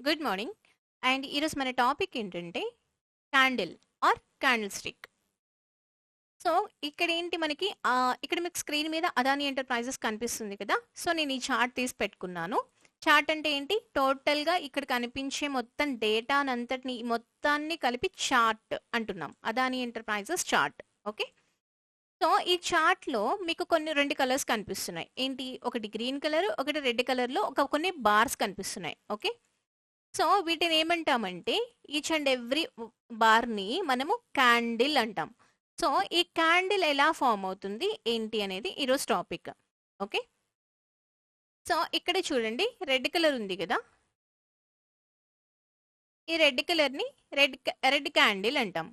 Good morning. And ఈరోజు మన topic ఏంటంటే candle or candle stick. So ఇక్కడ ఏంటి మనకి ఇక్కడ మీకు స్క్రీన్ మీద అదాని ఎంటర్ప్రైజెస్ కనిపిస్తుంది కదా. సో నేను ఈ చార్ట్ తీసి పెట్టుకున్నాను. చార్ట్ అంటే ఏంటి, టోటల్గా ఇక్కడ కనిపించే మొత్తం డేటానంతటిని మొత్తాన్ని కలిపి చార్ట్ అంటున్నాం, Adani enterprises chart. Okay. So ఈ చార్ట్ లో మీకు రెండు కలర్స్ కనిపిస్తున్నాయి. ఏంటి, ఒకటి గ్రీన్ కలర్, ఒకటి రెడ్ కలర్ లో కొన్ని బార్స్ కనిపిస్తున్నాయి. ఓకే. సో వీటిని ఏమంటామంటే ఈచ్ అండ్ ఎవ్రీ బార్ని మనము క్యాండిల్ అంటాం. సో ఈ క్యాండిల్ ఎలా ఫామ్ అవుతుంది ఏంటి అనేది ఈరోజు టాపిక్. ఓకే. సో ఇక్కడ చూడండి, రెడ్ కలర్ ఉంది కదా, ఈ రెడ్ కలర్ని రెడ్ క్యాండిల్ అంటాం.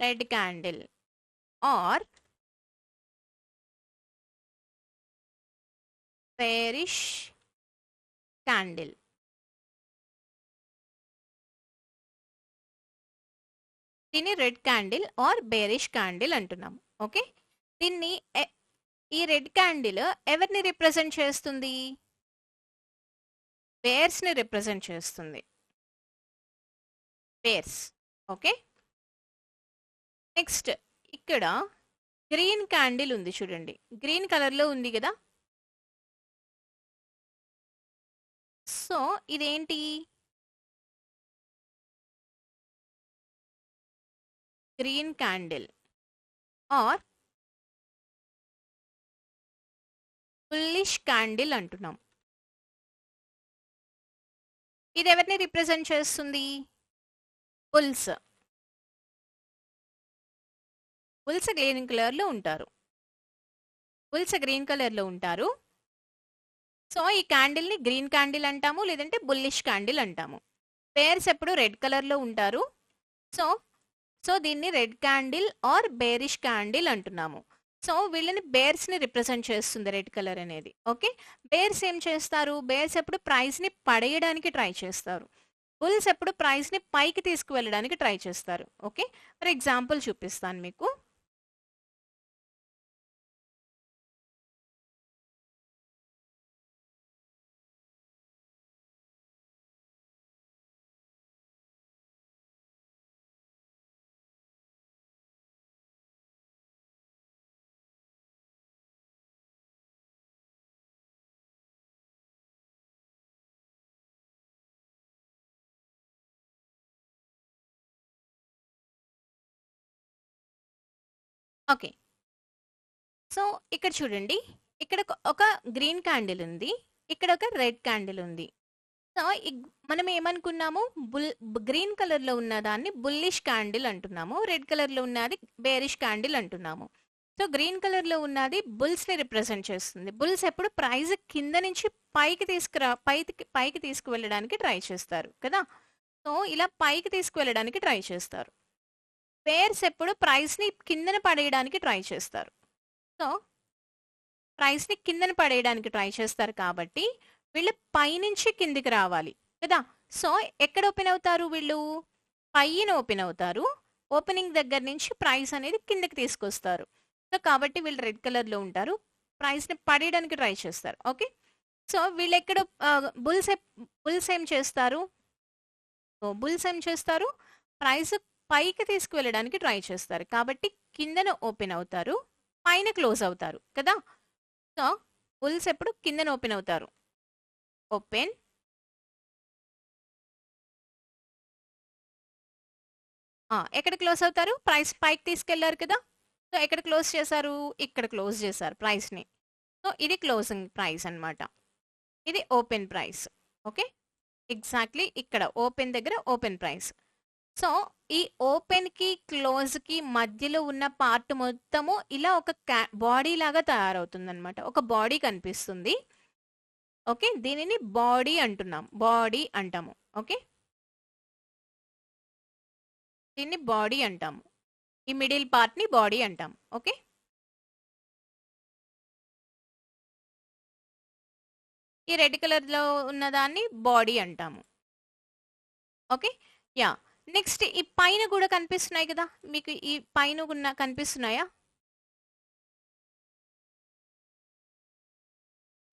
Red candle or bearish candle. దీన్ని red candle or bearish candle అంటున్నాం. ఓకే. దీన్ని ఈ రెడ్ క్యాండిల్ ఎవరిని రిప్రజెంట్ చేస్తుంది? బేర్స్ ని రిప్రజెంట్ చేస్తుంది. బేర్స్. ఓకే. నెక్స్ట్ ఇక్కడ గ్రీన్ క్యాండిల్ ఉంది చూడండి, గ్రీన్ కలర్ లో ఉంది కదా. సో ఇదేంటి, green candle or bullish candle అంటున్నాం. ఇది ఎవరిని రిప్రజెంట్ చేస్తుంది? బుల్స్. బుల్స్ గ్రీన్ కలర్ లో ఉంటారు. బుల్స్ గ్రీన్ కలర్ లో ఉంటారు. సో ఈ క్యాండిల్ ని గ్రీన్ క్యాండిల్ అంటాము, లేదంటే బుల్లిష్ క్యాండిల్ అంటాము. బేర్స్ ఎప్పుడు రెడ్ కలర్ లో ఉంటారు. సో సో దీన్ని red candle or bearish candle అంటున్నాము. సో వీళ్ళని బేర్స్ ని రిప్రజెంట్ చేస్తుంది రెడ్ కలర్ అనేది. ఓకే. బేర్స్ ఏం చేస్తారు? బేర్స్ ఎప్పుడు ప్రైస్ ని పడేయడానికి ట్రై చేస్తారు. బుల్స్ ఎప్పుడు ప్రైస్ ని పైకి తీసుకువెళ్ళడానికి ట్రై చేస్తారు. ఓకే. ఫర్ ఎగ్జాంపుల్ చూపిస్తాను మీకు. ఓకే. సో ఇక్కడ చూడండి, ఇక్కడ ఒక గ్రీన్ క్యాండిల్ ఉంది, ఇక్కడ ఒక రెడ్ క్యాండిల్ ఉంది. సో మనం ఏమనుకున్నాము, గ్రీన్ కలర్ లో ఉన్న దాన్ని బుల్లిష్ క్యాండిల్ అంటున్నాము, రెడ్ కలర్ లో ఉన్నది బేరిష్ క్యాండిల్ అంటున్నాము. సో గ్రీన్ కలర్ లో ఉన్నది బుల్స్ ని రిప్రజెంట్ చేస్తుంది. బుల్స్ ఎప్పుడు ప్రైస్ కింద నుంచి పైకి తీసుకువెళ్ళడానికి ట్రై చేస్తారు కదా. సో ఇలా పైకి తీసుకువెళ్ళడానికి ట్రై చేస్తారు. బేర్స్ ఎప్పుడు ప్రైస్ ని కిందన పడేయడానికి ట్రై చేస్తారు. సో ప్రైస్ ని కిందన పడేయడానికి ట్రై చేస్తారు కాబట్టి వీళ్ళు పైనుంచి కిందికి రావాలి కదా. సో ఎక్కడ ఓపెన్ అవుతారు వీళ్ళు? పైన ఓపెన్ అవుతారు. ఓపెనింగ్ దగ్గర నుంచి ప్రైస్ అనేది కిందకి తీసుకొస్తారు. సో కాబట్టి వీళ్ళు రెడ్ కలర్ లో ఉంటారు, ప్రైస్ ని పడేయడానికి ట్రై చేస్తారు. ఓకే. సో వీళ్ళు ఎక్కడ బుల్స్ ఏం చేస్తారు? బుల్స్ ఏం చేస్తారు? ప్రైస్ పైకి తీసుకువెళ్ళడానికి ట్రై చేస్తారు కాబట్టి కిందన ఓపెన్ అవుతారు, పైన క్లోజ్ అవుతారు కదా. సో బుల్స్ ఎప్పుడు కిందన ఓపెన్ అవుతారు, ఓపెన్, ఎక్కడ క్లోజ్ అవుతారు? ప్రైస్ పైకి తీసుకెళ్లారు కదా. సో ఎక్కడ క్లోజ్ చేశారు? ఇక్కడ క్లోజ్ చేశారు ప్రైస్ ని. సో ఇది క్లోజింగ్ ప్రైస్ అన్నమాట, ఇది ఓపెన్ ప్రైస్. ఓకే. ఎగ్జాక్ట్లీ ఇక్కడ ఓపెన్ దగ్గర ఓపెన్ ప్రైస్. సో ఈ ఓపెన్ కి క్లోజ్ కి మధ్యలో ఉన్న పార్ట్ మొత్తము ఇలా ఒక బాడీ లాగా తయారవుతుంది అనమాట, ఒక బాడీ కనిపిస్తుంది. ఓకే. దీనిని బాడీ అంటున్నాం, బాడీ అంటాము. ఓకే. దీన్ని బాడీ అంటాము, ఈ మిడిల్ పార్ట్ ని బాడీ అంటాం. ఓకే. ఈ రెడ్ కలర్ లో ఉన్న దాన్ని బాడీ అంటాము. ఓకే. యా. నెక్స్ట్ ఈ పైన కూడా కనిపిస్తున్నాయి కదా మీకు, ఈ పైన కనిపిస్తున్నాయా?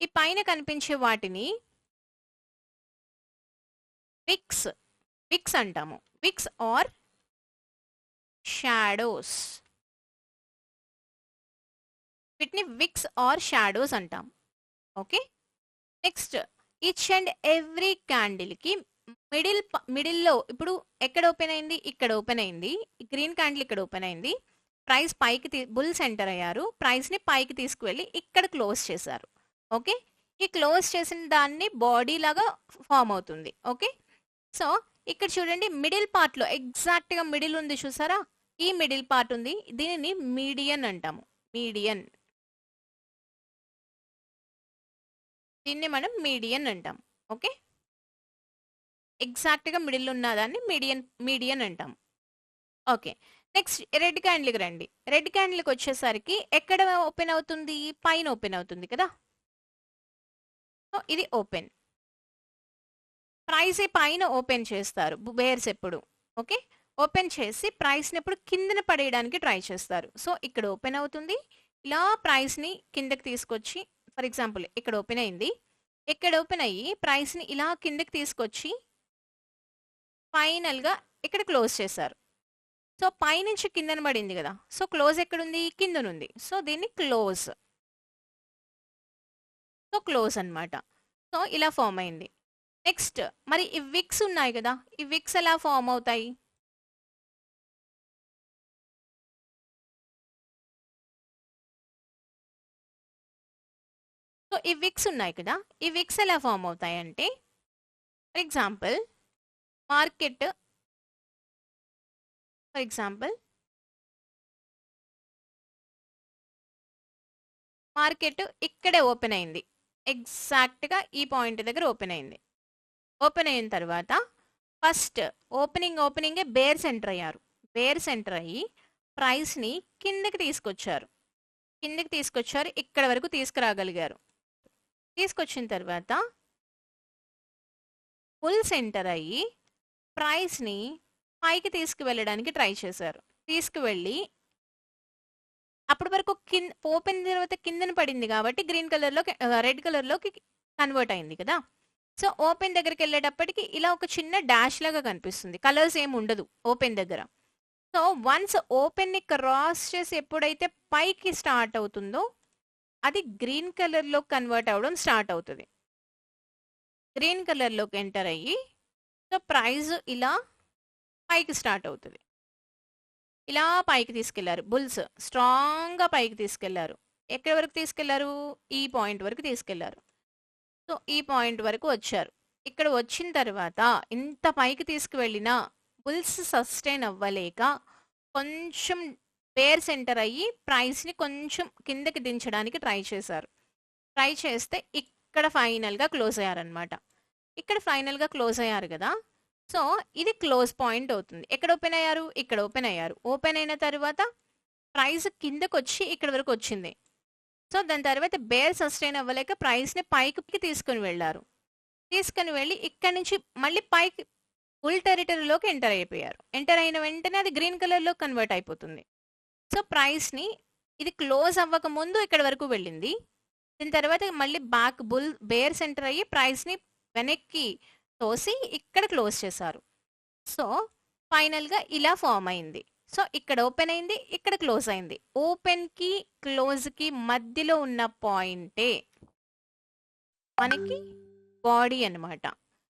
ఈ పైన కనిపించే వాటిని విక్స్ విక్స్ అంటాము. Wicks or shadows. వీటిని విక్స్ ఆర్ షాడోస్ అంటాం. Okay. Next each and every candle కి మిడిల్లో ఇప్పుడు ఎక్కడ ఓపెన్ అయింది? ఇక్కడ ఓపెన్ అయింది. గ్రీన్ క్యాండిల్ ఇక్కడ ఓపెన్ అయింది. ప్రైస్ పైకి బుల్స్ ఎంటర్ అయ్యారు. ప్రైస్ ని పైకి తీసుకువెళ్ళి ఇక్కడ క్లోజ్ చేశారు. ఓకే. ఈ క్లోజ్ చేసిన దాన్ని బాడీ లాగా ఫామ్ అవుతుంది. ఓకే. సో ఇక్కడ చూడండి, మిడిల్ పార్ట్ లో ఎగ్జాక్ట్ గా మిడిల్ ఉంది చూసారా? ఈ మిడిల్ పార్ట్ ఉంది, దీనిని మీడియన్ అంటాము. మీడియన్, దీన్ని మనం మీడియన్ అంటాం. ఓకే. ఎగ్జాక్ట్ గా మిడిల్ ఉన్న దాన్ని మీడియన్ అంటాం. ఓకే. నెక్స్ట్ రెడ్ క్యాండిల్కి రండి. రెడ్ క్యాండిల్కి వచ్చేసరికి ఎక్కడ ఓపెన్ అవుతుంది? పైన ఓపెన్ అవుతుంది కదా. సో ఇది ఓపెన్. ప్రైస్ పైన ఓపెన్ చేస్తారు బేర్స్ ఎప్పుడు. ఓకే. ఓపెన్ చేసి ప్రైస్ని ఎప్పుడు కిందన పడేయడానికి ట్రై చేస్తారు. సో ఇక్కడ ఓపెన్ అవుతుంది, ఇలా ప్రైస్ని కిందకి తీసుకొచ్చి, ఫర్ ఎగ్జాంపుల్ ఇక్కడ ఓపెన్ అయింది, ఇక్కడ ఓపెన్ అయ్యి ప్రైస్ని ఇలా కిందకి తీసుకొచ్చి ఫైనల్గా ఇక్కడ క్లోజ్ చేశారు. సో పైనుంచి కిందన పడింది కదా, సో క్లోజ్ ఎక్కడుంది? కిందనుంది. సో దీన్ని క్లోజ్. సో క్లోజ్ అనమాట. సో ఇలా ఫామ్ అయింది. నెక్స్ట్ మరి ఈ విక్స్ ఉన్నాయి కదా, ఈ విక్స్ ఎలా ఫామ్ అవుతాయి? సో ఈ విక్స్ ఉన్నాయి కదా, ఈ విక్స్ ఎలా ఫామ్ అవుతాయి అంటే, for example market, for example market ఇక్కడే ఓపెన్ అయింది, ఎగ్జాక్ట్గా ఈ పాయింట్ దగ్గర ఓపెన్ అయింది. ఓపెన్ అయిన తర్వాత ఫస్ట్ ఓపెనింగే బేర్స్ ఎంటర్ అయ్యారు. బేర్స్ ఎంటర్ అయ్యి ప్రైస్ని కిందకి తీసుకొచ్చారు. ఇక్కడ వరకు తీసుకురాగలిగారు. తీసుకొచ్చిన తర్వాత బుల్స్ ఎంటర్ అయ్యి ప్రైస్ని పైకి తీసుకువెళ్ళడానికి ట్రై చేశారు. తీసుకువెళ్ళి అప్పటి వరకు ఓపెన్ తర్వాత కిందన పడింది కాబట్టి గ్రీన్ కలర్లో రెడ్ కలర్లోకి కన్వర్ట్ అయింది కదా. సో ఓపెన్ దగ్గరికి వెళ్ళేటప్పటికి ఇలా ఒక చిన్న డాష్ లాగా కనిపిస్తుంది, కలర్స్ ఏమి ఉండదు ఓపెన్ దగ్గర. సో వన్స్ ఓపెన్ని క్రాస్ చేసి ఎప్పుడైతే పైకి స్టార్ట్ అవుతుందో అది గ్రీన్ కలర్లో కన్వర్ట్ అవ్వడం స్టార్ట్ అవుతుంది. గ్రీన్ కలర్లోకి ఎంటర్ అయ్యి సో ప్రైస్ ఇలా పైకి స్టార్ట్ అవుతుంది. ఇలా పైకి తీసుకెళ్లారు బుల్స్, స్ట్రాంగ్గా పైకి తీసుకెళ్లారు. ఎక్కడి వరకు తీసుకెళ్లారు? ఈ పాయింట్ వరకు తీసుకెళ్లారు. సో ఈ పాయింట్ వరకు వచ్చారు. ఇక్కడ వచ్చిన తర్వాత ఇంత పైకి తీసుకువెళ్ళినా బుల్స్ సస్టైన్ అవ్వలేక కొంచెం బేర్ సెంటర్ అయ్యి ప్రైస్ని కొంచెం కిందకి దించడానికి ట్రై చేశారు. ట్రై చేస్తే ఇక్కడ ఫైనల్గా క్లోజ్ అయ్యారనమాట. ఇక్కడ ఫైనల్గా క్లోజ్ అయ్యారు కదా. సో ఇది క్లోజ్ పాయింట్ అవుతుంది. ఎక్కడ ఓపెన్ అయ్యారు? ఇక్కడ ఓపెన్ అయ్యారు. ఓపెన్ అయిన తర్వాత ప్రైస్ కిందకు వచ్చి ఇక్కడ వరకు వచ్చింది. సో దాని తర్వాత బేర్ సస్టైన్ అవ్వలేక ప్రైస్ని పైకి తీసుకుని వెళ్ళారు. తీసుకుని వెళ్ళి ఇక్కడ నుంచి మళ్ళీ పైకి బుల్ టెరిటరీలోకి ఎంటర్ అయిపోయారు. ఎంటర్ అయిన వెంటనే అది గ్రీన్ కలర్లో కన్వర్ట్ అయిపోతుంది. సో ప్రైస్ని ఇది క్లోజ్ అవ్వక ముందు ఇక్కడ వరకు వెళ్ళింది. దీని తర్వాత మళ్ళీ బ్యాక్ బేర్ సెంటర్ అయ్యి ప్రైస్ని వెనక్కి తోసి ఇక్కడ క్లోజ్ చేశారు. సో ఫైనల్గా ఇలా ఫామ్ అయింది. సో ఇక్కడ ఓపెన్ అయింది, ఇక్కడ క్లోజ్ అయింది. ఓపెన్కి క్లోజ్కి మధ్యలో ఉన్న పాయింటే మనకి బాడీ అనమాట.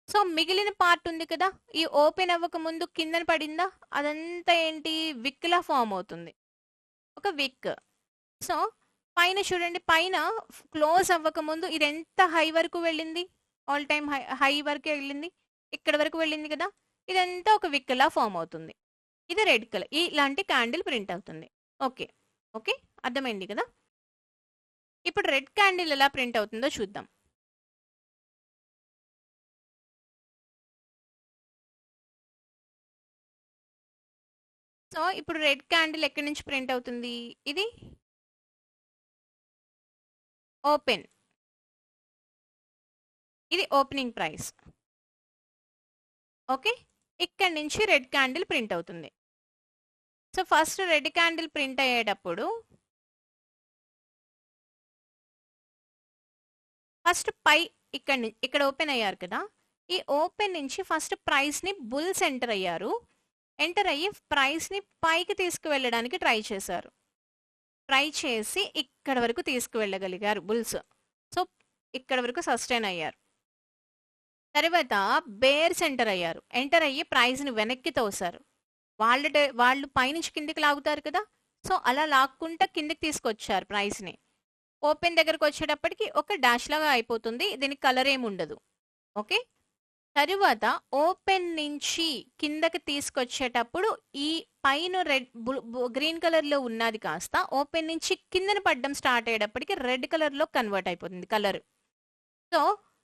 సో మిగిలిన పార్ట్ ఉంది కదా, ఈ ఓపెన్ అవ్వక ముందు కిందన పడిందా, అదంతా ఏంటి? విక్లా ఫామ్ అవుతుంది, ఒక విక్. సో పైన చూడండి, పైన క్లోజ్ అవ్వక ముందు ఇది ఎంత హై వరకు వెళ్ళింది? ఆల్ టైమ్ హై వరకే వెళ్ళింది, ఇక్కడ వరకు వెళ్ళింది కదా. ఇదంతా ఒక విక్లా ఫామ్ అవుతుంది. ఇది రెడ్ కలర్, ఇలాంటి క్యాండిల్ ప్రింట్ అవుతుంది. ఓకే ఓకే, అర్థమైంది కదా. ఇప్పుడు రెడ్ క్యాండిల్ ఎలా ప్రింట్ అవుతుందో చూద్దాం. సో ఇప్పుడు రెడ్ క్యాండిల్ ఎక్కడి నుంచి ప్రింట్ అవుతుంది? ఇది ఓపెన్, ఇది ఓపెనింగ్ ప్రైస్. ఓకే, ఇక్కడ నుంచి రెడ్ క్యాండిల్ ప్రింట్ అవుతుంది. So first red candle print అయ్యేటప్పుడు ఫస్ట్ పై ఇక్కడ ఓపెన్ అయ్యారు కదా! ఈ ఓపెన్ నుంచి ఫస్ట్ ప్రైస్‌ని బుల్స్ ఎంటర్ అయ్యారు. ఎంటర్ అయ్యి ప్రైస్‌ని పైకి తీసుకువెళ్ళడానికి ట్రై చేశారు. ట్రై చేసి ఇక్కడ వరకు తీసుకువెళ్ళగలిగారు బుల్స్. సో, ఇక్కడ వరకు సస్టైన్ అయ్యారు. తర్వాత బేర్స్ ఎంటర్ అయ్యారు. ఎంటర్ అయ్యి ప్రైస్‌ని వెనక్కి తోశారు. వాళ్ళు పైనుంచి కిందకి లాగుతారు కదా! సో, అలా లాక్కుంటా కిందకి తీసుకొచ్చారు ప్రైస్‌ని. ఓపెన్ దగ్గరకొచ్చేటప్పటికి ఒక డాష్ లాగా అయిపోతుంది. దీనికి కలర్ ఏమి ఉండదు. ఓకే. తరువాత ఓపెన్ నుంచి కిందకి తీసుకొచ్చేటప్పుడు ఈ పైన గ్రీన్ కలర్‌లో ఉన్నది కాస్త ఓపెన్ నుంచి కిందన పడడం స్టార్ట్ అయ్యేటప్పటికి రెడ్ కలర్‌లో కన్వర్ట్ అయిపోతుంది కలర్. సో,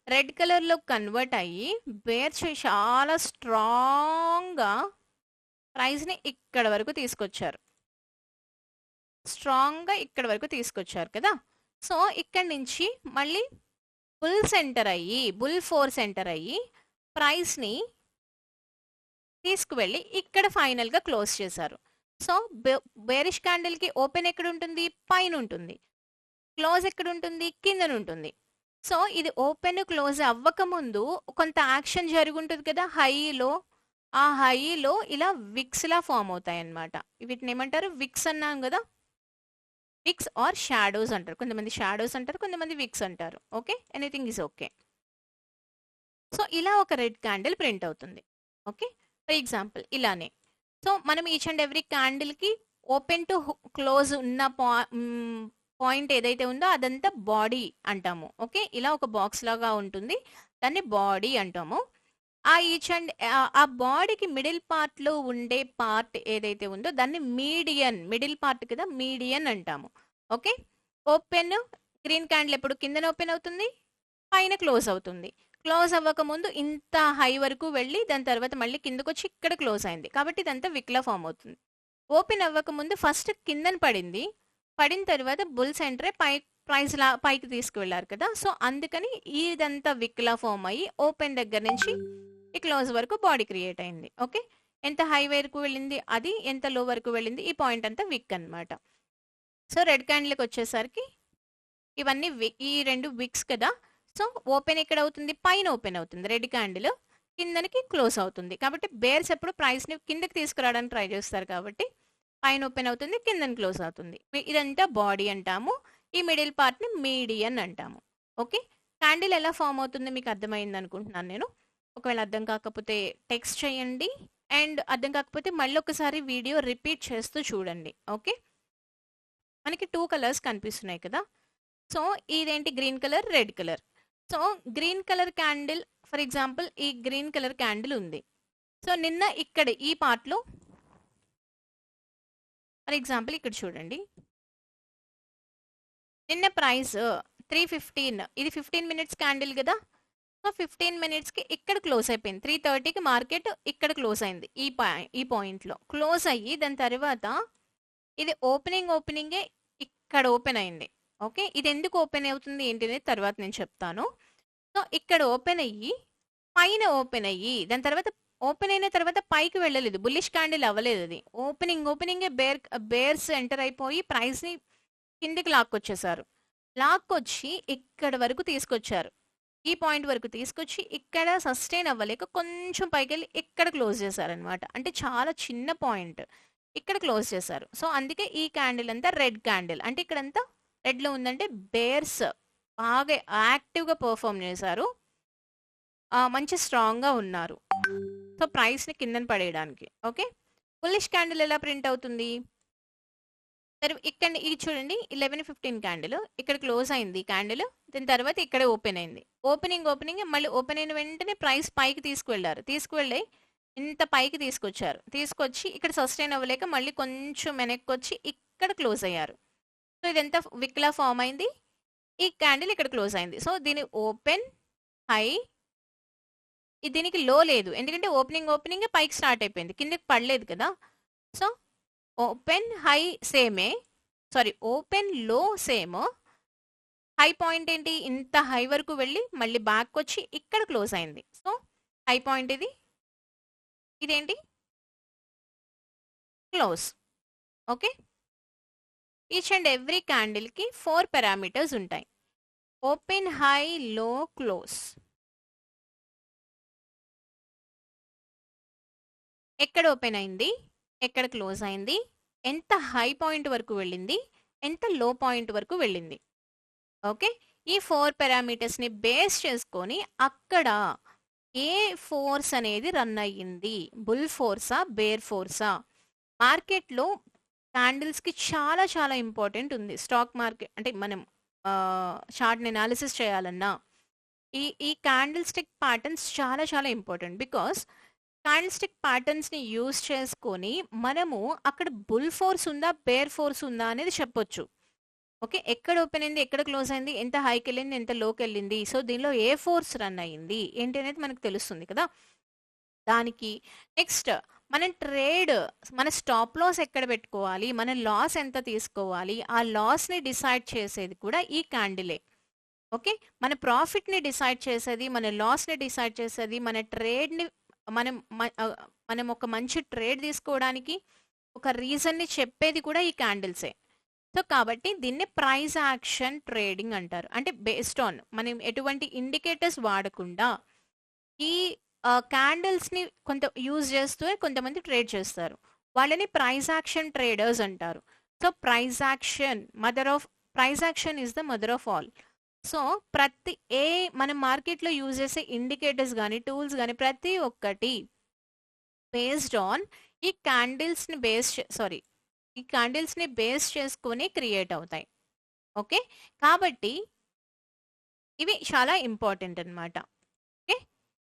రెడ్ కలర్‌లో కన్వర్ట్ అయ్యి బేర్ చాలా స్ట్రాంగ్‌గా ప్రైస్‌ని ఇక్కడ వరకు తీసుకొచ్చారు. స్ట్రాంగ్‌గా ఇక్కడ వరకు తీసుకొచ్చారు కదా! సో, ఇక్కడి నుంచి మళ్ళీ బుల్ ఫోర్స్ ఎంటర్ అయ్యి ప్రైస్‌ని తీసుకువెళ్ళి ఇక్కడ ఫైనల్‌గా క్లోజ్ చేశారు. సో, బేరిష్ క్యాండిల్‌కి ఓపెన్ ఎక్కడుంటుంది? పైనుంటుంది. క్లోజ్ ఎక్కడుంటుంది? కిందనుంటుంది. సో, ఇది ఓపెన్, క్లోజ్ అవ్వకముందు కొంత యాక్షన్ జరుగుంటది కదా! హైలో. ఆ హైలో ఇలా విక్స్‌లా ఫార్మ్ అవుతాయన్నమాట. వీటినేమంటారు? విక్స్ అన్నాం గదా! విక్స్ ఆర్ షాడోస్ అంటారు. కొంతమంది షాడోస్ అంటారు. కొంతమంది విక్స్ అంటారు. Okay. Anything is okay. So, ఇలా ఒక రెడ్ క్యాండిల్ ప్రింట్ అవుతుంది. ఓకే. ఫర్ ఎగ్జాంపుల్ ఇలానే. సో, మనం ఈచ్ అండ్ ఎవ్రీ క్యాండిల్‌కి ఓపెన్ టు క్లోజ్ ఉన్న పాయింట్ ఏదైతే ఉందో అదంతా బాడీ అంటాము. ఓకే. ఇలా ఒక బాక్స్ లాగా ఉంటుంది. దాన్ని బాడీ అంటాము. ఆ బాడీకి మిడిల్ పార్ట్‌లో ఉండే పార్ట్ ఏదైతే ఉందో దాన్ని మిడిల్ పార్ట్ కదా! మీడియన్ అంటాము. ఓకే. ఓపెన్ గ్రీన్ క్యాండిల్ ఎప్పుడు కిందన ఓపెన్ అవుతుంది. పైన క్లోజ్ అవుతుంది. క్లోజ్ అవ్వకముందు ఇంత హై వరకు వెళ్ళి దాని తర్వాత మళ్ళీ కిందకొచ్చి ఇక్కడ క్లోజ్ అయింది. కాబట్టి ఇదంతా విక్‌లా ఫార్మ్ అవుతుంది. ఓపెన్ అవ్వకముందు ఫస్ట్ కిందన పడింది. పడిన తర్వాత బుల్స్ ఎంటర్ అయ్యి పైకి తీసుకువెళ్లారు కదా! సో, అందుకని ఇదంతా విక్‌లా ఫార్మ్ అయ్యి ఓపెన్ దగ్గర నుంచి ఈ క్లోజ్ వరకు బాడీ క్రియేట్ అయింది. ఓకే. ఎంత హై వరకు వెళ్ళింది అది, ఎంత లో వరకు వెళ్ళింది ఈ పాయింట్ అంతా విక్ అన్నమాట. సో, రెడ్ క్యాండిల్‌కి వచ్చేసరికి ఇవన్నీ ఈ 2 విక్స్ కదా! సో, ఓపెన్ ఎక్కడ అవుతుంది? పైన ఓపెన్ అవుతుంది. రెడ్ క్యాండిల్ కిందనికి క్లోజ్ అవుతుంది. కాబట్టి బేర్స్ ఎప్పుడు ప్రైస్‌ని కిందకి తీసుకురావడానికి ట్రై చేస్తారు కాబట్టి పైన ఓపెన్ అవుతుంది. కిందన క్లోజ్ అవుతుంది. ఇదంతా బాడీ అంటాము. ఈ మిడిల్ పార్ట్‌ని మీడియన్ అంటాము. ఓకే. క్యాండిల్ ఎలా ఫార్మ్ అవుతుందో మీకు అర్థమైంది అనుకుంటున్నాను నేను. ఒకవేళ అర్థం కాకపోతే టెక్స్ట్ చేయండి. అండ్ అర్థం కాకపోతే మళ్ళొకసారి వీడియో రిపీట్ చేస్తూ చూడండి. ఓకే. మనకి 2 కలర్స్ కనిపిస్తున్నాయి కదా! సో, ఇదేంటి green colour, red colour. So, green colour candle for example ఈ గ్రీన్ కలర్ క్యాండిల్ ఉంది. సో, నిన్న ఇక్కడ ఈ పార్ట్‌లో ఫర్ ఎగ్జాంపుల్ ఇక్కడ చూడండి. నిన్న ప్రైస్ 315 ఇది 15 మినిట్స్ క్యాండిల్ కదా! సో, 15 మినిట్స్‌కి ఇక్కడ క్లోజ్ అయిపోయింది. 3:30కి మార్కెట్ ఇక్కడ క్లోజ్ అయింది. ఈ పాయింట్‌లో క్లోజ్ అయ్యి దాని తర్వాత ఇది ఓపెనింగే ఇక్కడ ఓపెన్ అయింది. ఓకే. ఇది ఎందుకు ఓపెన్ అవుతుంది ఏంటి అనేది తర్వాత నేను చెప్తాను. సో, ఇక్కడ ఓపెన్ అయ్యి పైన ఓపెన్ అయ్యి దాని తర్వాత ఓపెన్ అయిన తర్వాత పైకి వెళ్ళలేదు. బుల్లిష్ క్యాండిల్ అవ్వలేదు అది. ఓపెనింగే బేర్స్ ఎంటర్ అయిపోయి ప్రైస్‌ని కిందకి లాక్కొచ్చేసారు. లాక్కొచ్చి ఇక్కడ వరకు తీసుకొచ్చారు. ఈ పాయింట్ వరకు తీసుకొచ్చి ఇక్కడ సస్టైన్ అవ్వలేక కొంచెం పైకెళ్ళి ఇక్కడ క్లోజ్ చేశారనమాట. అంటే చాలా చిన్న పాయింట్. ఇక్కడ క్లోజ్ చేశారు. సో, అందుకే ఈ క్యాండిల్ అంతా రెడ్ క్యాండిల్. అంటే ఇక్కడంతా రెడ్‌లో ఉందంటే బేర్స్ బాగా యాక్టివ్‌గా పెర్ఫార్మ్ చేశారు. మంచి స్ట్రాంగ్‌గా ఉన్నారు. సో, ప్రైస్‌ని కిందన పడేయడానికి. ఓకే. బుల్లిష్ క్యాండిల్ ఎలా ప్రింట్ అవుతుంది? ఇక్కడ ఇది చూడండి 11:15 క్యాండిల్. ఇక్కడ క్లోజ్ అయింది క్యాండిల్. దాని తర్వాత ఇక్కడ ఓపెన్ అయింది. ఓపెనింగ్ మళ్ళీ ఓపెన్ అయిన వెంటనే ప్రైస్ పైకి తీసుకువెళ్లారు. తీసుకువెళ్ళి ఇంత పైకి తీసుకొచ్చారు. తీసుకొచ్చి ఇక్కడ సస్టైన్ అవ్వలేక మళ్ళీ కొంచెం వెనక్కొచ్చి ఇక్కడ క్లోజ్ అయ్యారు. సో, ఇదంతా విక్‌లా ఫార్మ్ అయింది. ఈ క్యాండిల్ ఇక్కడ క్లోజ్ అయింది. సో, దీని ఓపెన్, హై దీనికి లో లేదు. ఎందుకంటే ఓపెనింగే పైకి స్టార్ట్ అయిపోయింది. కిందకి పడలేదు కదా! సో, ఓపెన్, హై సేమే. సారీ ఓపెన్, లో సేమ్. హై పాయింట్ ఏంటి? ఇంత హై వరకు వెళ్ళి మళ్ళీ బ్యాక్‌కొచ్చి ఇక్కడ క్లోజ్ అయింది. సో, హై పాయింట్ ఇది. ఇదేంటి? Close. Okay. Each and every క్యాండిల్‌కి 4 పారామీటర్స్ ఉంటాయి. Open, high, low, close. ఎక్కడ ఓపెన్ అయింది, ఎక్కడ క్లోజ్ అయింది, ఎంత హై పాయింట్ వరకు వెళ్ళింది, ఎంత లో పాయింట్ వరకు వెళ్ళింది. ఓకే, ఈ 4 పారామీటర్స్ని బేస్ చేసుకొని అక్కడ ఏ ఫోర్స్ అనేది రన్ అయ్యింది, బుల్ ఫోర్సా, బేర్ ఫోర్సా. మార్కెట్లో క్యాండిల్స్కి చాలా చాలా ఇంపార్టెంట్ ఉంది. స్టాక్ మార్కెట్ అంటే మనం చార్ట్ ఎనాలిసిస్ చేయాలన్నా ఈ క్యాండిల్ స్టిక్ ప్యాటర్న్స్ చాలా చాలా ఇంపార్టెంట్. బికాస్ క్యాండిల్ స్టిక్ ప్యాటర్న్స్ని యూజ్ చేసుకొని మనము అక్కడ బుల్ ఫోర్స్ ఉందా, బేర్ ఫోర్స్ ఉందా అనేది చెప్పొచ్చు. ఓకే, ఎక్కడ ఓపెన్ అయింది, ఎక్కడ క్లోజ్ అయింది, ఎంత హైకి వెళ్ళింది, ఎంత లోకి వెళ్ళింది, సో దీనిలో ఏ ఫోర్స్ రన్ అయ్యింది ఏంటి అనేది మనకు తెలుస్తుంది కదా. దానికి నెక్స్ట్ మనం ట్రేడ్, మన స్టాప్ లాస్ ఎక్కడ పెట్టుకోవాలి, మన లాస్ ఎంత తీసుకోవాలి, ఆ లాస్ని డిసైడ్ చేసేది కూడా ఈ క్యాండిలే. ఓకే, మన ప్రాఫిట్ని డిసైడ్ చేసేది, మన లాస్ని డిసైడ్ చేసేది, మన ట్రేడ్ని మనం మనం ఒక మంచి ట్రేడ్ తీసుకోవడానికి ఒక రీజన్ని చెప్పేది కూడా ఈ క్యాండిల్సే. సో కాబట్టి దీన్ని ప్రైస్ యాక్షన్ ట్రేడింగ్ అంటారు. అంటే బేస్డ్ ఆన్ మనం ఎటువంటి ఇండికేటర్స్ వాడకుండా ఈ క్యాండిల్స్ని కొంత యూజ్ చేస్తూ కొంతమంది ట్రేడ్ చేస్తారు. వాళ్ళని ప్రైస్ యాక్షన్ ట్రేడర్స్ అంటారు. So price action is the mother of all. So ప్రతి మనం మార్కెట్లో యూజ్ చేసే ఇండికేటర్స్ కానీ టూల్స్ కానీ ప్రతి ఒక్కటి బేస్డ్ ఆన్ ఈ క్యాండిల్స్ని ఈ క్యాండిల్స్ని బేస్ చేసుకొని క్రియేట్ అవుతాయి. ఓకే, కాబట్టి ఇవి చాలా ఇంపార్టెంట్ అనమాట. ఓకే,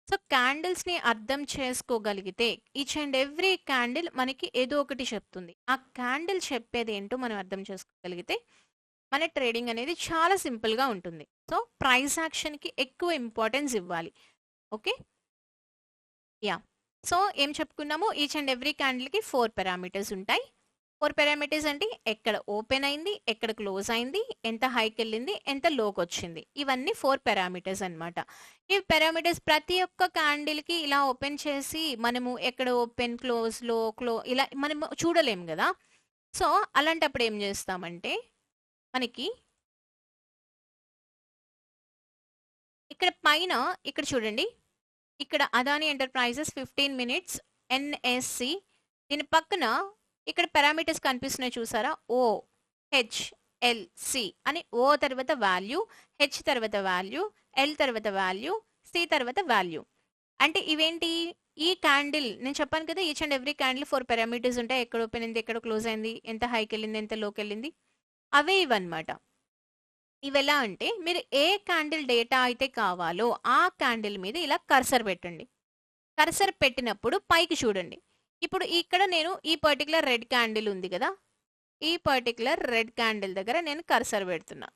సో క్యాండిల్స్ని అర్థం చేసుకోగలిగితే ఈచ్ అండ్ ఎవ్రీ క్యాండిల్ మనకి ఏదో ఒకటి చెప్తుంది. ఆ క్యాండిల్ చెప్పేది ఏంటో మనం అర్థం చేసుకోగలిగితే మన ట్రేడింగ్ అనేది చాలా సింపుల్గా ఉంటుంది. సో ప్రైస్ యాక్షన్కి ఎక్కువ ఇంపార్టెన్స్ ఇవ్వాలి. Okay, yeah. సో ఏం చెప్పుకున్నాము, ఈచ్ అండ్ ఎవ్రీ క్యాండిల్కి 4 పారామీటర్స్ ఉంటాయి. 4 పారామీటర్స్ అంటే ఎక్కడ ఓపెన్ అయింది, ఎక్కడ క్లోజ్ అయింది, ఎంత హైకి వెళ్ళింది, ఎంత లోకి వచ్చింది, ఇవన్నీ 4 పారామీటర్స్ అనమాట. ఈ పారామీటర్స్ ప్రతి ఒక్క క్యాండిల్కి ఇలా ఓపెన్ చేసి మనము ఎక్కడ ఓపెన్, క్లో ఇలా మనం చూడలేము కదా. సో అలాంటప్పుడు ఏం చేస్తామంటే మనకి ఇక్కడ పైన ఇక్కడ చూడండి, ఇక్కడ అదాని ఎంటర్ప్రైజెస్ 15 మినిట్స్ ఎన్ఎస్సి, దీని పక్కన ఇక్కడ పారామీటర్స్ కనిపిస్తున్నాయి చూసారా, ఓ హెచ్ ఎల్ సి అని. ఓ తర్వాత వాల్యూ, హెచ్ తర్వాత వాల్యూ, ఎల్ తర్వాత వాల్యూ, సి తర్వాత వాల్యూ. అంటే ఇవేంటి, ఈ క్యాండిల్ నేను చెప్పాను కదా, each and every candle 4 parameters ఉంటాయి. ఎక్కడ ఓపెన్ అయింది, ఎక్కడ క్లోజ్ అయింది, ఎంత హైకి వెళ్ళింది, ఎంత లోకి వెళ్ళింది, అవే ఇవన్నమాట. ఇవెలా అంటే మీరు ఏ క్యాండిల్ డేటా అయితే కావాలో ఆ క్యాండిల్ మీద ఇలా కర్సర్ పెట్టండి. కర్సర్ పెట్టినప్పుడు పైకి చూడండి. ఇప్పుడు ఇక్కడ నేను ఈ పర్టికులర్ రెడ్ క్యాండిల్ ఉంది కదా, ఈ పర్టికులర్ రెడ్ క్యాండిల్ దగ్గర నేను కర్సర్ పెడుతున్నా.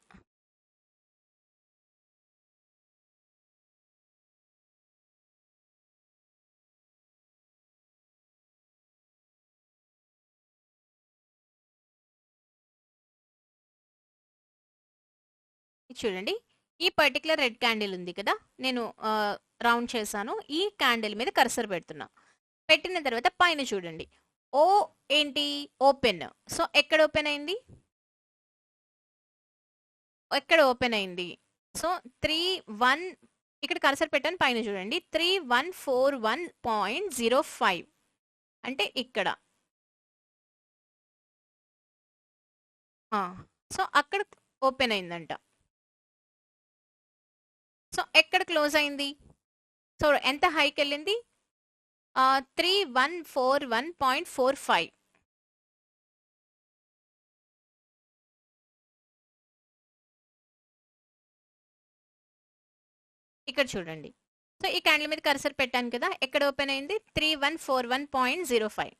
చూడండి, ఈ పర్టికులర్ రెడ్ క్యాండిల్ ఉంది కదా, నేను రౌండ్ చేశాను, ఈ క్యాండిల్ మీద కర్సర్ పెడుతున్నా. పెట్టిన తర్వాత పైన చూడండి, ఓ ఏంటి, ఓపెన్. సో ఎక్కడ ఓపెన్ అయింది, ఎక్కడ ఓపెన్ అయింది, సో 3-1, ఇక్కడ కర్సర్ పెట్టాను, పైన చూడండి 3141.05 అంటే ఇక్కడ. సో అక్కడ ఓపెన్ అయిందంట. సో ఎక్కడ క్లోజ్ అయింది, సో ఎంత హైకి వెళ్ళింది, 3141.45. ఇక్కడ చూడండి, సో ఈ క్యాండిల్ మీద కర్సర్ పెట్టాను కదా, ఎక్కడ ఓపెన్ అయింది, 3141.05.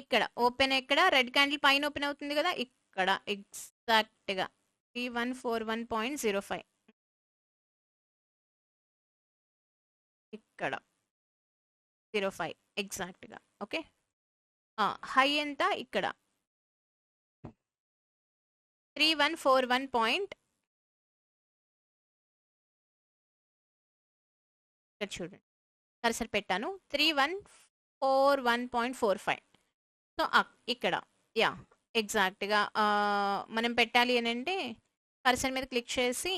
ఇక్కడ ఓపెన్, ఎక్కడ రెడ్ క్యాండిల్ పైన ఓపెన్ అవుతుంది కదా, ఇక్కడ ఎగ్జాక్ట్గా 3141.05 ఇక్కడ 05 ఎగ్జాక్ట్గా. ఓకే, హై ఎంత, ఇక్కడ 3141. ఇక్కడ చూడండి, కర్సర్ పెట్టాను 3141.45. సో ఇక్కడ యా ఎగ్జాక్ట్గా మనం పెట్టాలి అని అంటే కర్సర్ మీద క్లిక్ చేసి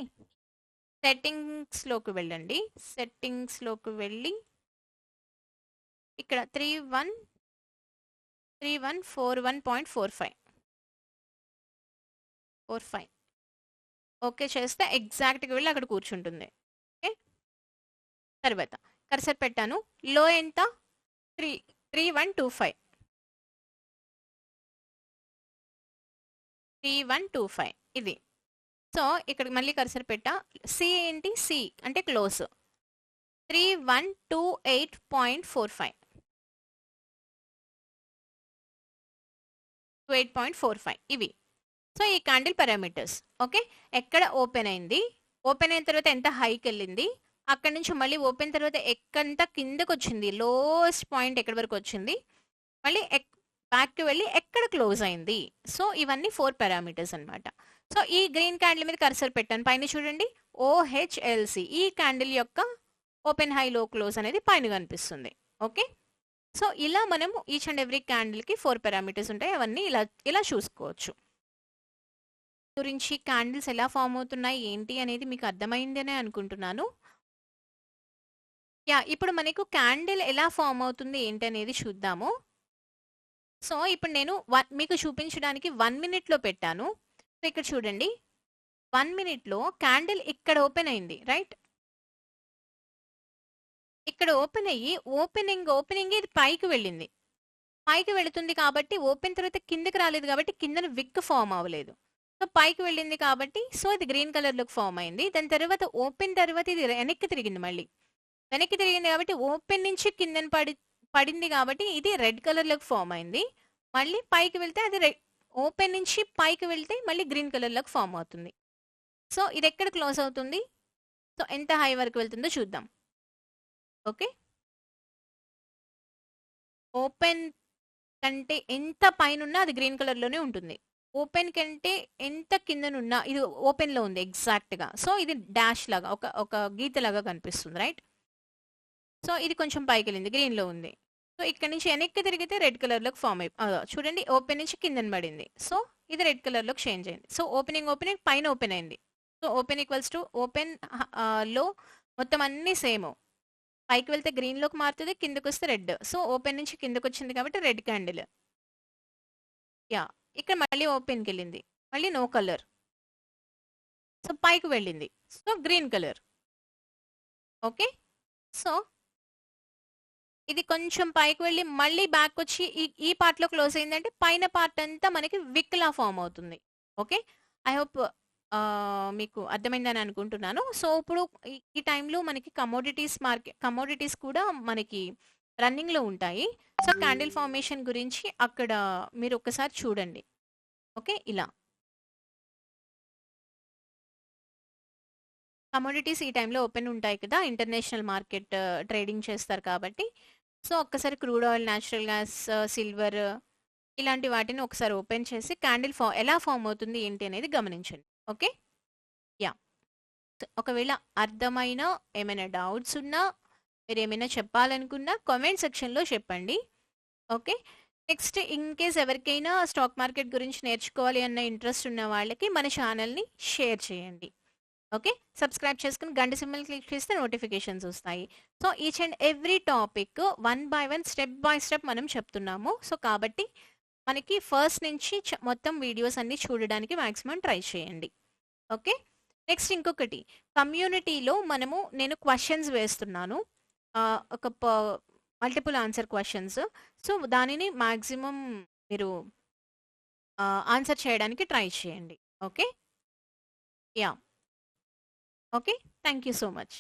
సెట్టింగ్స్లోకి వెళ్ళండి. సెట్టింగ్స్లోకి వెళ్ళి ఇక్కడ 3141.45 ఓకే చేస్తే ఎగ్జాక్ట్గా వెళ్ళి అక్కడ కూర్చుంటుంది. ఓకే, తర్వాత కర్సర్ పెట్టాను. లో ఎంత? 3125 3125 ఇది. సో ఇక్కడ మళ్ళీ కర్సర్ పెట్టా. సి ఏంటి? సి అంటే క్లోజ్. 3128.45 28.45 ఇవి. సో ఈ క్యాండిల్ పారామీటర్స్. ఓకే, ఎక్కడ ఓపెన్ అయింది, ఓపెన్ అయిన తర్వాత ఎంత హైకి వెళ్ళింది, అక్కడ నుంచి మళ్ళీ ఓపెన్ తర్వాత ఎక్కంత కిందకు వచ్చింది, లోయెస్ట్ పాయింట్ ఎక్కడి వరకు వచ్చింది, మళ్ళీ బ్యాక్కి వెళ్ళి ఎక్కడ క్లోజ్ అయింది. సో ఇవన్నీ 4 పారామీటర్స్ అనమాట. సో ఈ గ్రీన్ క్యాండిల్ మీద కర్సర్ పెట్టాను. పైన చూడండి ఓహెచ్ఎల్సి, ఈ క్యాండిల్ యొక్క ఓపెన్ హై లో క్లోజ్ అనేది పైన కనిపిస్తుంది. ఓకే, సో ఇలా మనము ఈచ్ అండ్ ఎవ్రీ క్యాండిల్కి 4 పారామీటర్స్ ఉంటాయి. అవన్నీ ఇలా చూసుకోవచ్చు. గురించి క్యాండిల్స్ ఎలా ఫామ్ అవుతున్నాయి ఏంటి అనేది మీకు అర్థమైందనే అనుకుంటున్నాను. ఇప్పుడు మనకు క్యాండిల్ ఎలా ఫామ్ అవుతుంది ఏంటి అనేది చూద్దాము. సో ఇప్పుడు నేను మీకు చూపించడానికి 1 మినిట్లో పెట్టాను. సో ఇక్కడ చూడండి, 1 మినిట్లో క్యాండిల్ ఇక్కడ ఓపెన్ అయింది, రైట్? ఇక్కడ ఓపెన్ అయ్యి ఓపెనింగ్ ఇది పైకి వెళ్ళింది. పైకి వెళుతుంది కాబట్టి ఓపెన్ తర్వాత కిందకి రాలేదు కాబట్టి కిందన విక్ ఫామ్ అవ్వలేదు. సో పైకి వెళ్ళింది కాబట్టి సో ఇది గ్రీన్ కలర్లోకి ఫామ్ అయింది. దాని తర్వాత ఓపెన్ తర్వాత ఇది వెనక్కి తిరిగింది. మళ్ళీ వెనక్కి తిరిగింది కాబట్టి ఓపెన్ నుంచి కిందన పడింది కాబట్టి ఇది రెడ్ కలర్లోకి ఫామ్ అయింది. మళ్ళీ పైకి వెళ్తే అది ఓపెన్ నుంచి పైకి వెళ్తే మళ్ళీ గ్రీన్ కలర్లోకి ఫామ్ అవుతుంది. సో ఇది ఎక్కడ క్లోజ్ అవుతుంది, సో ఎంత హై వరకు వెళ్తుందో చూద్దాం. ఓకే, ఓపెన్ కంటే ఎంత పైన ఉన్నా అది గ్రీన్ కలర్లోనే ఉంటుంది. ఓపెన్ కంటే ఎంత కిందనున్నా ఇది ఓపెన్లో ఉంది ఎగ్జాక్ట్గా. సో ఇది డాష్ లాగా ఒక గీత లాగా కనిపిస్తుంది, రైట్? సో ఇది కొంచెం పైకి వెళ్ళింది, గ్రీన్లో ఉంది. సో ఇక్కడ నుంచి వెనక్కి తిరిగితే రెడ్ కలర్లోకి ఫామ్ చూడండి, ఓపెన్ నుంచి కిందని పడింది. సో ఇది రెడ్ కలర్లోకి చేంజ్ అయింది. సో ఓపెనింగ్ పైన ఓపెన్ అయింది. So open equals to open లో మొత్తం అన్నీ సేమ్. పైకి వెళ్తే గ్రీన్లోకి మారుతుంది, కిందకు వస్తే రెడ్. సో ఓపెన్ నుంచి కిందకు వచ్చింది కాబట్టి రెడ్ క్యాండిల్. ఇక్కడ మళ్ళీ ఓపెన్కి వెళ్ళింది, మళ్ళీ నో కలర్. సో పైకి వెళ్ళింది, so green colour. Okay, so ఇది కొంచెం పైకి వెళ్ళి మళ్ళీ బ్యాక్ వచ్చి ఈ పార్ట్లో క్లోజ్ అయిందంటే పైన పార్ట్ అంతా మనకి విక్లా ఫామ్ అవుతుంది. ఓకే, ఐ హోప్ మీకు అర్థమైందని అనుకుంటున్నాను. సో ఇప్పుడు ఈ టైంలో మనకి కమోడిటీస్ కూడా మనకి రన్నింగ్లో ఉంటాయి. సో క్యాండిల్ ఫార్మేషన్ గురించి అక్కడ మీరు ఒకసారి చూడండి. ఓకే, ఇలా కమోడిటీస్ ఈ టైంలో ఓపెన్ ఉంటాయి కదా, ఇంటర్నేషనల్ మార్కెట్ ట్రేడింగ్ చేస్తారు కాబట్టి. సో ఒక్కసారి crude oil, natural gas, silver ఇలాంటి వాటిని ఒకసారి ఓపెన్ చేసి క్యాండిల్ ఎలా ఫామ్ అవుతుంది ఏంటి అనేది గమనించండి. ఓకే, ఒకవేళ అర్థమైనా ఏమైనా డౌట్స్ ఉన్నా మీరు ఏమైనా చెప్పాలనుకున్నా కామెంట్ సెక్షన్లో చెప్పండి. ఓకే, నెక్స్ట్ ఇన్ కేస్ ఎవరికైనా స్టాక్ మార్కెట్ గురించి నేర్చుకోవాలి అన్న ఇంట్రెస్ట్ ఉన్న వాళ్ళకి మన ఛానల్ని షేర్ చేయండి. ఓకే, సబ్స్క్రైబ్ చేసుకుని గంట సింబల్ క్లిక్ చేస్తే నోటిఫికేషన్స్ వస్తాయి. So each and every topic 1 by 1 step by step మనం చెప్తున్నాము. సో కాబట్టి మనకి ఫస్ట్ నుంచి మొత్తం వీడియోస్ అన్ని చూడడానికి మ్యాక్సిమం ట్రై చేయండి. ఓకే, నెక్స్ట్ ఇంకొకటి, కమ్యూనిటీలో నేను క్వశ్చన్స్ వేస్తున్నాను, ఒక మల్టిపుల్ ఆన్సర్ క్వశ్చన్స్. సో దానిని మ్యాక్సిమం మీరు ఆన్సర్ చేయడానికి ట్రై చేయండి. Okay, okay, thank you so much.